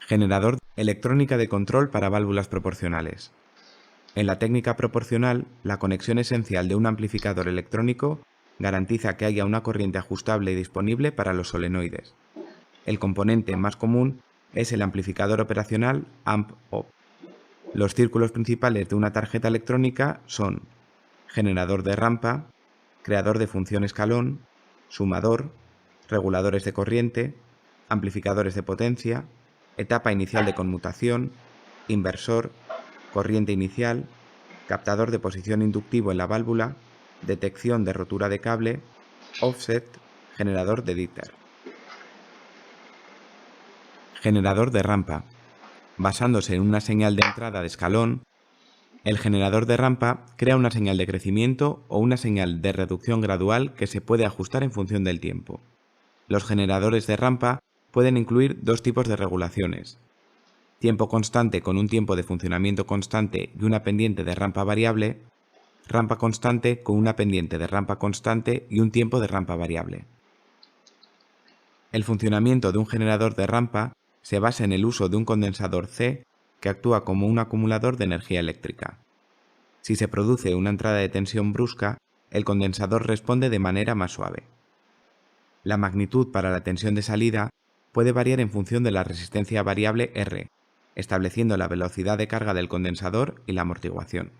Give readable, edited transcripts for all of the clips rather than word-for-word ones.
Generador electrónica de control para válvulas proporcionales. En la técnica proporcional, la conexión esencial de un amplificador electrónico garantiza que haya una corriente ajustable y disponible para los solenoides. El componente más común es el amplificador operacional AMP-OP. Los círculos principales de una tarjeta electrónica son generador de rampa, creador de función escalón, sumador, reguladores de corriente, amplificadores de potencia, etapa inicial de conmutación, inversor, corriente inicial, captador de posición inductivo en la válvula, detección de rotura de cable, offset, generador de Dieter. Generador de rampa. Basándose en una señal de entrada de escalón, el generador de rampa crea una señal de crecimiento o una señal de reducción gradual que se puede ajustar en función del tiempo. Los generadores de rampa pueden incluir dos tipos de regulaciones: tiempo constante con un tiempo de funcionamiento constante y una pendiente de rampa variable, rampa constante con una pendiente de rampa constante y un tiempo de rampa variable. El funcionamiento de un generador de rampa se basa en el uso de un condensador C que actúa como un acumulador de energía eléctrica. Si se produce una entrada de tensión brusca, el condensador responde de manera más suave. La magnitud para la tensión de salida puede variar en función de la resistencia variable R, estableciendo la velocidad de carga del condensador y la amortiguación.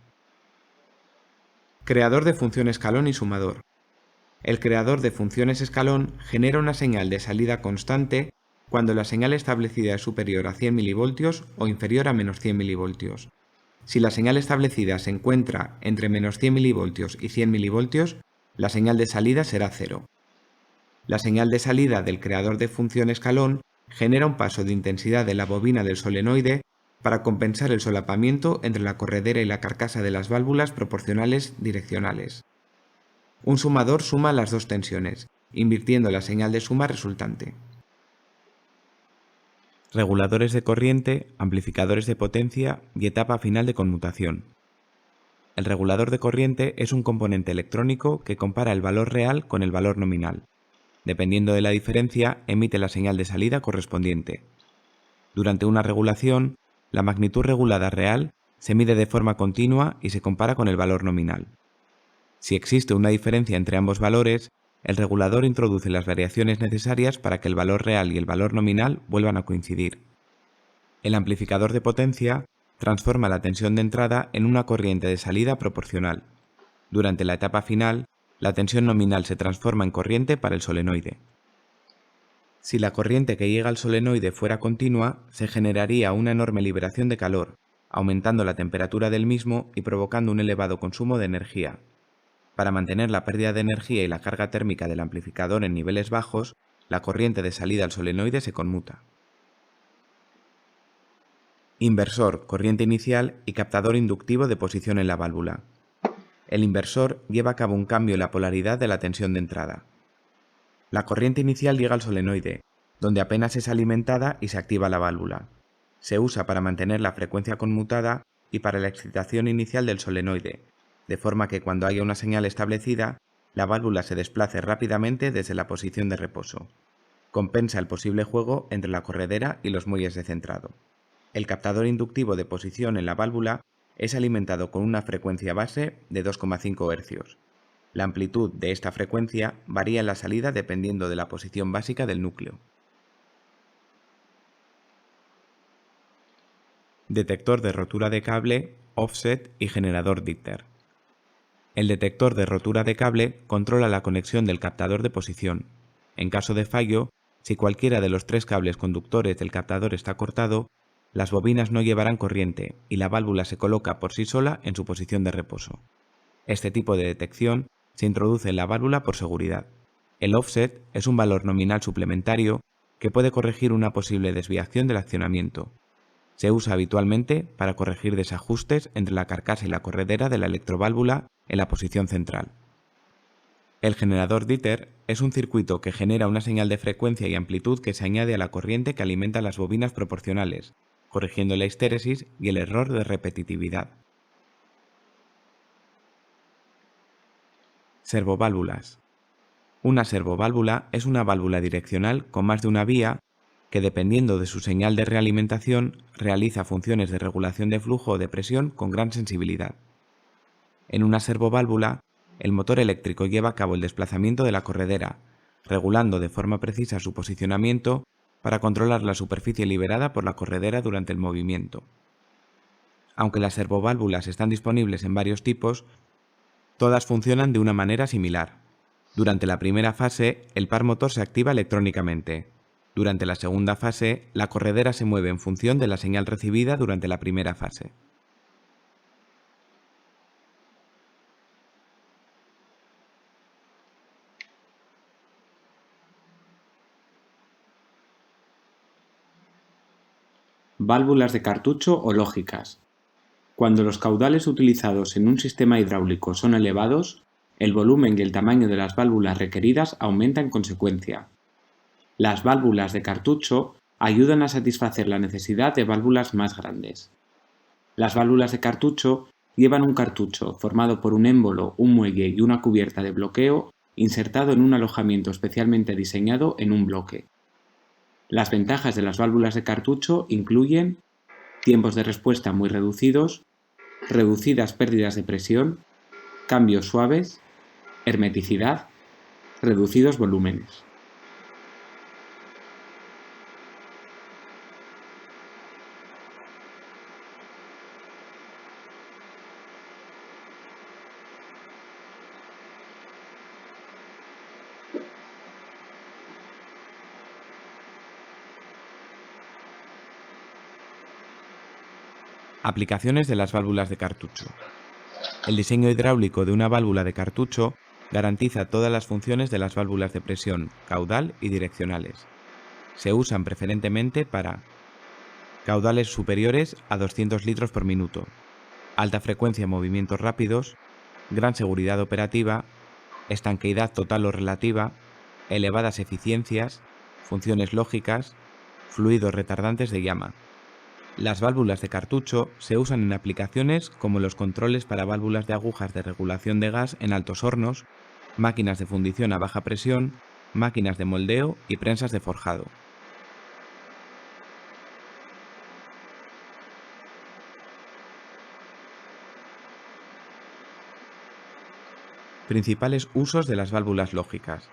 Creador de función escalón y sumador. El creador de funciones escalón genera una señal de salida constante cuando la señal establecida es superior a 100 mV o inferior a menos 100 mV. Si la señal establecida se encuentra entre menos 100 mV y 100 mV, la señal de salida será 0. La señal de salida del creador de función escalón genera un paso de intensidad de la bobina del solenoide para compensar el solapamiento entre la corredera y la carcasa de las válvulas proporcionales direccionales. Un sumador suma las dos tensiones, invirtiendo la señal de suma resultante. Reguladores de corriente, amplificadores de potencia y etapa final de conmutación. El regulador de corriente es un componente electrónico que compara el valor real con el valor nominal. Dependiendo de la diferencia, emite la señal de salida correspondiente. Durante una regulación, la magnitud regulada real se mide de forma continua y se compara con el valor nominal. Si existe una diferencia entre ambos valores, el regulador introduce las variaciones necesarias para que el valor real y el valor nominal vuelvan a coincidir. El amplificador de potencia transforma la tensión de entrada en una corriente de salida proporcional. Durante la etapa final, la tensión nominal se transforma en corriente para el solenoide. Si la corriente que llega al solenoide fuera continua, se generaría una enorme liberación de calor, aumentando la temperatura del mismo y provocando un elevado consumo de energía. Para mantener la pérdida de energía y la carga térmica del amplificador en niveles bajos, la corriente de salida al solenoide se conmuta. Inversor, corriente inicial y captador inductivo de posición en la válvula. El inversor lleva a cabo un cambio en la polaridad de la tensión de entrada. La corriente inicial llega al solenoide, donde apenas es alimentada y se activa la válvula. Se usa para mantener la frecuencia conmutada y para la excitación inicial del solenoide, de forma que cuando haya una señal establecida, la válvula se desplace rápidamente desde la posición de reposo. Compensa el posible juego entre la corredera y los muelles de centrado. El captador inductivo de posición en la válvula es alimentado con una frecuencia base de 2,5 Hz. La amplitud de esta frecuencia varía en la salida dependiendo de la posición básica del núcleo. Detector de rotura de cable, offset y generador Dieter. El detector de rotura de cable controla la conexión del captador de posición. En caso de fallo, si cualquiera de los tres cables conductores del captador está cortado, las bobinas no llevarán corriente y la válvula se coloca por sí sola en su posición de reposo. Este tipo de detección se introduce en la válvula por seguridad. El offset es un valor nominal suplementario que puede corregir una posible desviación del accionamiento. Se usa habitualmente para corregir desajustes entre la carcasa y la corredera de la electroválvula en la posición central. El generador Dieter es un circuito que genera una señal de frecuencia y amplitud que se añade a la corriente que alimenta las bobinas proporcionales, corrigiendo la histéresis y el error de repetitividad. Servoválvulas. Una servoválvula es una válvula direccional con más de una vía que dependiendo de su señal de realimentación realiza funciones de regulación de flujo o de presión con gran sensibilidad. En una servoválvula, el motor eléctrico lleva a cabo el desplazamiento de la corredera, regulando de forma precisa su posicionamiento para controlar la superficie liberada por la corredera durante el movimiento. Aunque las servoválvulas están disponibles en varios tipos, todas funcionan de una manera similar. Durante la primera fase, el par motor se activa electrónicamente. Durante la segunda fase, la corredera se mueve en función de la señal recibida durante la primera fase. Válvulas de cartucho o lógicas. Cuando los caudales utilizados en un sistema hidráulico son elevados, el volumen y el tamaño de las válvulas requeridas aumenta en consecuencia. Las válvulas de cartucho ayudan a satisfacer la necesidad de válvulas más grandes. Las válvulas de cartucho llevan un cartucho formado por un émbolo, un muelle y una cubierta de bloqueo insertado en un alojamiento especialmente diseñado en un bloque. Las ventajas de las válvulas de cartucho incluyen tiempos de respuesta muy reducidos, reducidas pérdidas de presión, cambios suaves, hermeticidad, reducidos volúmenes. Aplicaciones de las válvulas de cartucho. El diseño hidráulico de una válvula de cartucho garantiza todas las funciones de las válvulas de presión, caudal y direccionales. Se usan preferentemente para caudales superiores a 200 litros por minuto, alta frecuencia en movimientos rápidos, gran seguridad operativa, estanqueidad total o relativa, elevadas eficiencias, funciones lógicas, fluidos retardantes de llama. Las válvulas de cartucho se usan en aplicaciones como los controles para válvulas de agujas de regulación de gas en altos hornos, máquinas de fundición a baja presión, máquinas de moldeo y prensas de forjado. Principales usos de las válvulas lógicas.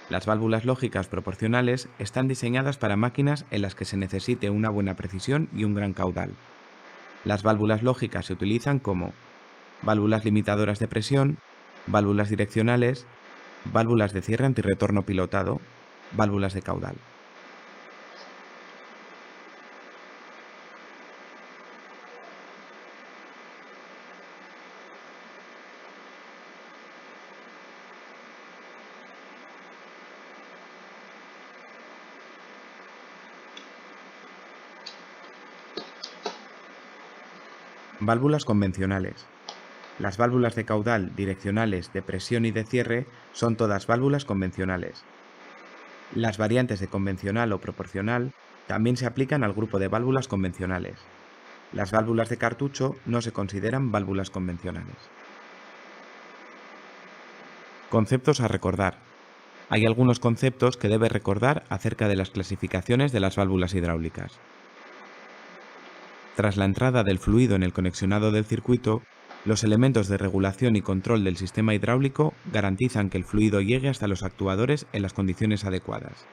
Las válvulas lógicas proporcionales están diseñadas para máquinas en las que se necesite una buena precisión y un gran caudal. Las válvulas lógicas se utilizan como válvulas limitadoras de presión, válvulas direccionales, válvulas de cierre antirretorno pilotado, válvulas de caudal. Válvulas convencionales. Las válvulas de caudal, direccionales, de presión y de cierre son todas válvulas convencionales. Las variantes de convencional o proporcional también se aplican al grupo de válvulas convencionales. Las válvulas de cartucho no se consideran válvulas convencionales. Conceptos a recordar. Hay algunos conceptos que debes recordar acerca de las clasificaciones de las válvulas hidráulicas. Tras la entrada del fluido en el conexionado del circuito, los elementos de regulación y control del sistema hidráulico garantizan que el fluido llegue hasta los actuadores en las condiciones adecuadas.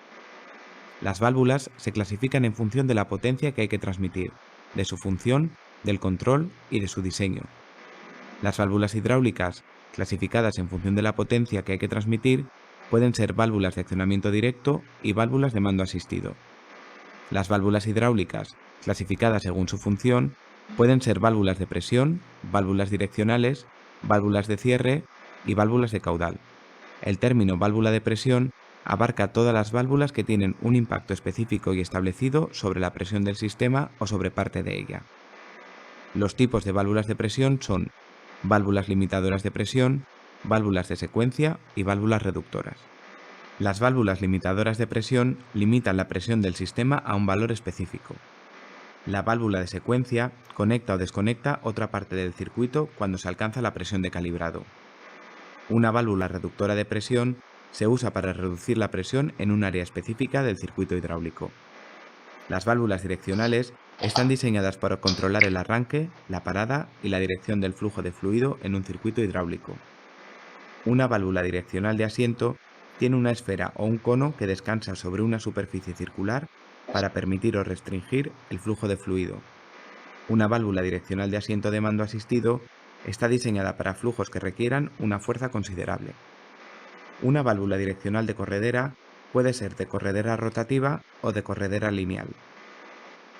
Las válvulas se clasifican en función de la potencia que hay que transmitir, de su función, del control y de su diseño. Las válvulas hidráulicas, clasificadas en función de la potencia que hay que transmitir, pueden ser válvulas de accionamiento directo y válvulas de mando asistido. Las válvulas hidráulicas, clasificadas según su función, pueden ser válvulas de presión, válvulas direccionales, válvulas de cierre y válvulas de caudal. El término válvula de presión abarca todas las válvulas que tienen un impacto específico y establecido sobre la presión del sistema o sobre parte de ella. Los tipos de válvulas de presión son válvulas limitadoras de presión, válvulas de secuencia y válvulas reductoras. Las válvulas limitadoras de presión limitan la presión del sistema a un valor específico. La válvula de secuencia conecta o desconecta otra parte del circuito cuando se alcanza la presión de calibrado. Una válvula reductora de presión se usa para reducir la presión en un área específica del circuito hidráulico. Las válvulas direccionales están diseñadas para controlar el arranque, la parada y la dirección del flujo de fluido en un circuito hidráulico. Una válvula direccional de asiento tiene una esfera o un cono que descansa sobre una superficie circular para permitir o restringir el flujo de fluido. Una válvula direccional de asiento de mando asistido está diseñada para flujos que requieran una fuerza considerable. Una válvula direccional de corredera puede ser de corredera rotativa o de corredera lineal.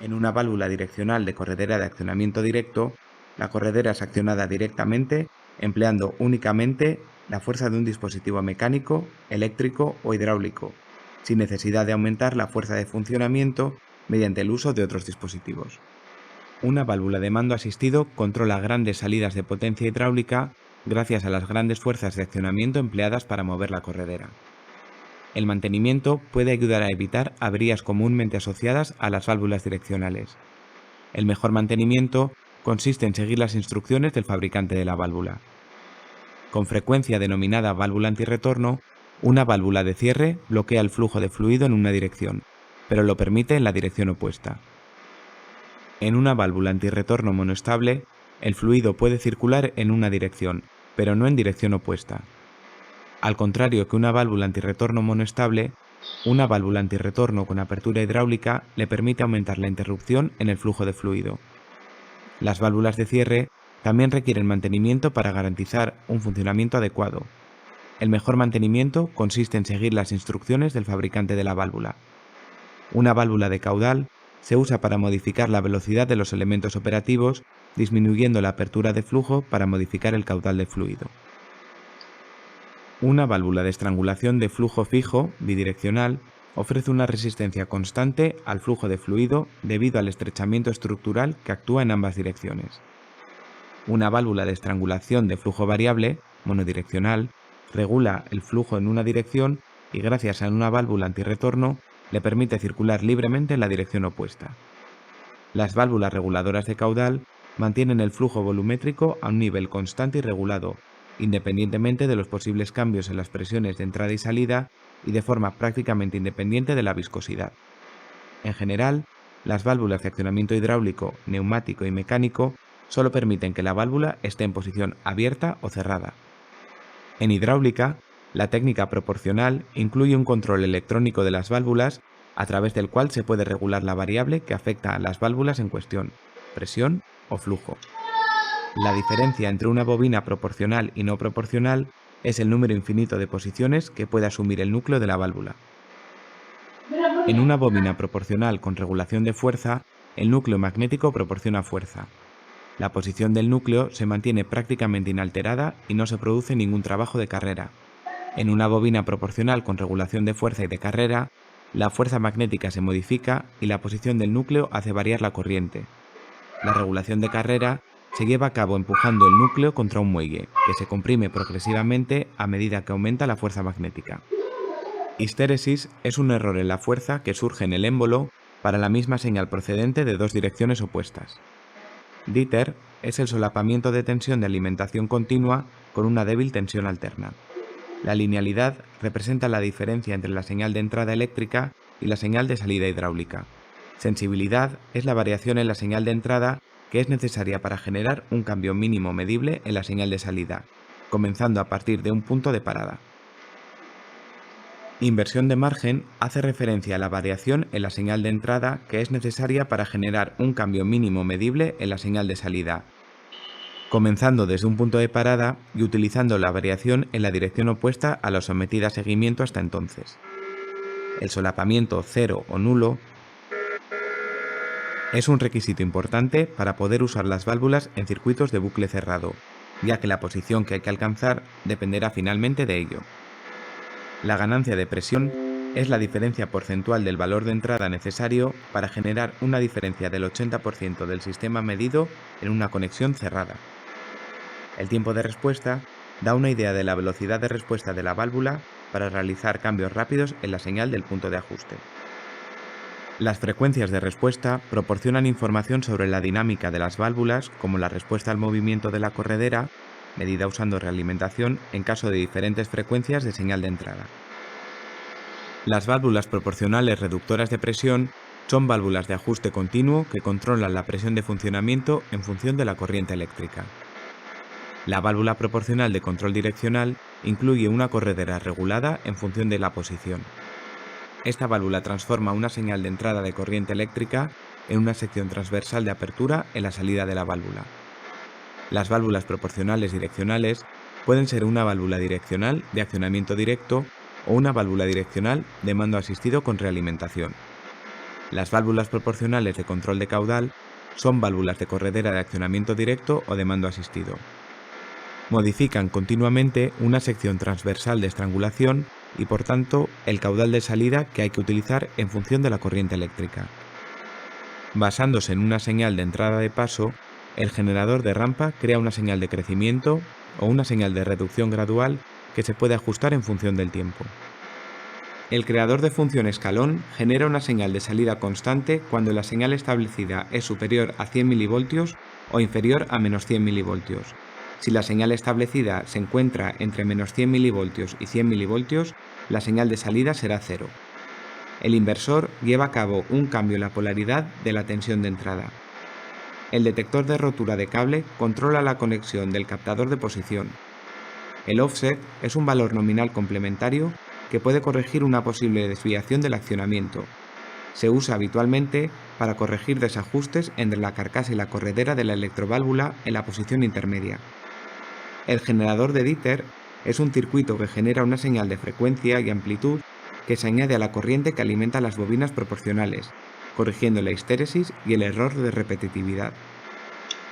En una válvula direccional de corredera de accionamiento directo, la corredera es accionada directamente empleando únicamente la fuerza de un dispositivo mecánico, eléctrico o hidráulico, sin necesidad de aumentar la fuerza de funcionamiento mediante el uso de otros dispositivos. Una válvula de mando asistido controla grandes salidas de potencia hidráulica gracias a las grandes fuerzas de accionamiento empleadas para mover la corredera. El mantenimiento puede ayudar a evitar averías comúnmente asociadas a las válvulas direccionales. El mejor mantenimiento consiste en seguir las instrucciones del fabricante de la válvula. Con frecuencia denominada válvula antirretorno, una válvula de cierre bloquea el flujo de fluido en una dirección, pero lo permite en la dirección opuesta. En una válvula antirretorno monoestable, el fluido puede circular en una dirección, pero no en dirección opuesta. Al contrario que una válvula antirretorno monoestable, una válvula antirretorno con apertura hidráulica le permite aumentar la interrupción en el flujo de fluido. Las válvulas de cierre también requieren mantenimiento para garantizar un funcionamiento adecuado. El mejor mantenimiento consiste en seguir las instrucciones del fabricante de la válvula. Una válvula de caudal se usa para modificar la velocidad de los elementos operativos, disminuyendo la apertura de flujo para modificar el caudal de fluido. Una válvula de estrangulación de flujo fijo, bidireccional, ofrece una resistencia constante al flujo de fluido debido al estrechamiento estructural que actúa en ambas direcciones. Una válvula de estrangulación de flujo variable, monodireccional, regula el flujo en una dirección y gracias a una válvula antirretorno le permite circular libremente en la dirección opuesta. Las válvulas reguladoras de caudal mantienen el flujo volumétrico a un nivel constante y regulado, independientemente de los posibles cambios en las presiones de entrada y salida y de forma prácticamente independiente de la viscosidad. En general, las válvulas de accionamiento hidráulico, neumático y mecánico solo permiten que la válvula esté en posición abierta o cerrada. En hidráulica, la técnica proporcional incluye un control electrónico de las válvulas a través del cual se puede regular la variable que afecta a las válvulas en cuestión, presión o flujo. La diferencia entre una bobina proporcional y no proporcional es el número infinito de posiciones que puede asumir el núcleo de la válvula. En una bobina proporcional con regulación de fuerza, el núcleo magnético proporciona fuerza. La posición del núcleo se mantiene prácticamente inalterada y no se produce ningún trabajo de carrera. En una bobina proporcional con regulación de fuerza y de carrera, la fuerza magnética se modifica y la posición del núcleo hace variar la corriente. La regulación de carrera se lleva a cabo empujando el núcleo contra un muelle, que se comprime progresivamente a medida que aumenta la fuerza magnética. Histéresis es un error en la fuerza que surge en el émbolo para la misma señal procedente de dos direcciones opuestas. Díter es el solapamiento de tensión de alimentación continua con una débil tensión alterna. La linealidad representa la diferencia entre la señal de entrada eléctrica y la señal de salida hidráulica. Sensibilidad es la variación en la señal de entrada que es necesaria para generar un cambio mínimo medible en la señal de salida, comenzando a partir de un punto de parada. Inversión de margen hace referencia a la variación en la señal de entrada que es necesaria para generar un cambio mínimo medible en la señal de salida, comenzando desde un punto de parada y utilizando la variación en la dirección opuesta a la sometida a seguimiento hasta entonces. El solapamiento cero o nulo es un requisito importante para poder usar las válvulas en circuitos de bucle cerrado, ya que la posición que hay que alcanzar dependerá finalmente de ello. La ganancia de presión es la diferencia porcentual del valor de entrada necesario para generar una diferencia del 80% del sistema medido en una conexión cerrada. El tiempo de respuesta da una idea de la velocidad de respuesta de la válvula para realizar cambios rápidos en la señal del punto de ajuste. Las frecuencias de respuesta proporcionan información sobre la dinámica de las válvulas, como la respuesta al movimiento de la corredera, medida usando realimentación en caso de diferentes frecuencias de señal de entrada. Las válvulas proporcionales reductoras de presión Son válvulas de ajuste continuo que controlan la presión de funcionamiento en función de la corriente eléctrica. La válvula proporcional de control direccional incluye una corredera regulada en función de la posición. Esta válvula transforma una señal de entrada de corriente eléctrica en una sección transversal de apertura en la salida de la válvula. Las válvulas proporcionales direccionales pueden ser una válvula direccional de accionamiento directo o una válvula direccional de mando asistido con realimentación. Las válvulas proporcionales de control de caudal son válvulas de corredera de accionamiento directo o de mando asistido. Modifican continuamente una sección transversal de estrangulación y por tanto el caudal de salida que hay que utilizar en función de la corriente eléctrica. Basándose en una señal de entrada de paso, el generador de rampa crea una señal de crecimiento o una señal de reducción gradual que se puede ajustar en función del tiempo. El creador de función escalón genera una señal de salida constante cuando la señal establecida es superior a 100 mV o inferior a menos 100 mV. Si la señal establecida se encuentra entre menos 100 mV y 100 mV, la señal de salida será 0. El inversor lleva a cabo un cambio en la polaridad de la tensión de entrada. El detector de rotura de cable controla la conexión del captador de posición. El offset es un valor nominal complementario que puede corregir una posible desviación del accionamiento. Se usa habitualmente para corregir desajustes entre la carcasa y la corredera de la electroválvula en la posición intermedia. El generador de Dieter es un circuito que genera una señal de frecuencia y amplitud que se añade a la corriente que alimenta las bobinas proporcionales, corrigiendo la histéresis y el error de repetitividad.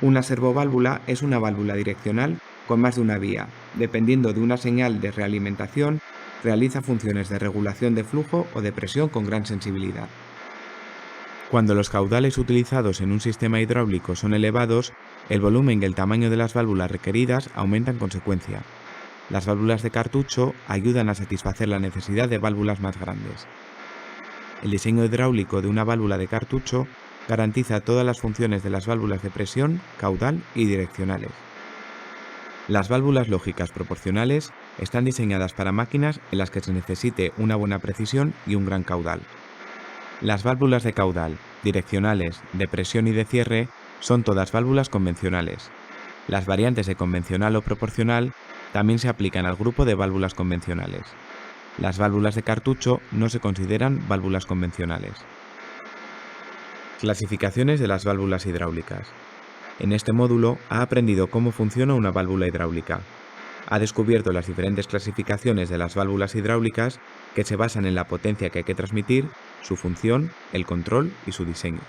Una servoválvula es una válvula direccional con más de una vía. Dependiendo de una señal de realimentación, realiza funciones de regulación de flujo o de presión con gran sensibilidad. Cuando los caudales utilizados en un sistema hidráulico son elevados, el volumen y el tamaño de las válvulas requeridas aumenta en consecuencia. Las válvulas de cartucho ayudan a satisfacer la necesidad de válvulas más grandes. El diseño hidráulico de una válvula de cartucho garantiza todas las funciones de las válvulas de presión, caudal y direccionales. Las válvulas lógicas proporcionales están diseñadas para máquinas en las que se necesite una buena precisión y un gran caudal. Las válvulas de caudal, direccionales, de presión y de cierre son todas válvulas convencionales. Las variantes de convencional o proporcional también se aplican al grupo de válvulas convencionales. Las válvulas de cartucho no se consideran válvulas convencionales. Clasificaciones de las válvulas hidráulicas. En este módulo ha aprendido cómo funciona una válvula hidráulica. Ha descubierto las diferentes clasificaciones de las válvulas hidráulicas que se basan en la potencia que hay que transmitir, su función, el control y su diseño.